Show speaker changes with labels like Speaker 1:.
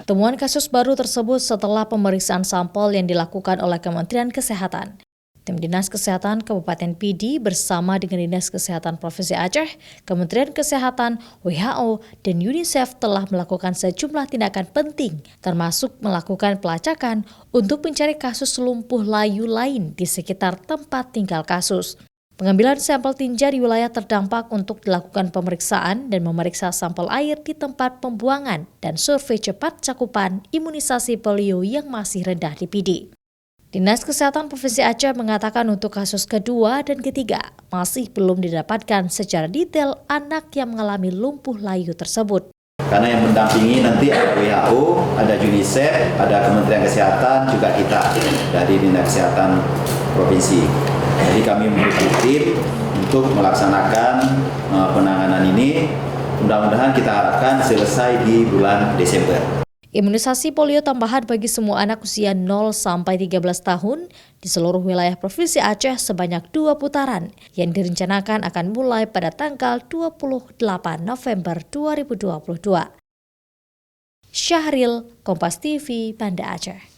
Speaker 1: Temuan kasus baru tersebut setelah pemeriksaan sampel yang dilakukan oleh Kementerian Kesehatan. Tim Dinas Kesehatan Kabupaten Pidi bersama dengan Dinas Kesehatan Provinsi Aceh, Kementerian Kesehatan, WHO, dan UNICEF telah melakukan sejumlah tindakan penting, termasuk melakukan pelacakan untuk mencari kasus lumpuh layu lain di sekitar tempat tinggal kasus. Pengambilan sampel tinja di wilayah terdampak untuk dilakukan pemeriksaan dan memeriksa sampel air di tempat pembuangan dan survei cepat cakupan imunisasi polio yang masih rendah di Pidi. Dinas Kesehatan Provinsi Aceh mengatakan untuk kasus kedua dan ketiga masih belum didapatkan secara detail anak yang mengalami lumpuh layu tersebut.
Speaker 2: Karena yang mendampingi nanti ada WHO, ada UNICEF, ada Kementerian Kesehatan, juga kita dari Dinas Kesehatan Provinsi. Jadi kami memiliki tim untuk melaksanakan penanganan ini. Mudah-mudahan kita harapkan selesai di bulan Desember.
Speaker 1: Imunisasi polio tambahan bagi semua anak usia 0 sampai 13 tahun di seluruh wilayah Provinsi Aceh sebanyak 2 putaran yang direncanakan akan mulai pada tanggal 28 November 2022. Syahril, Kompas TV, Banda Aceh.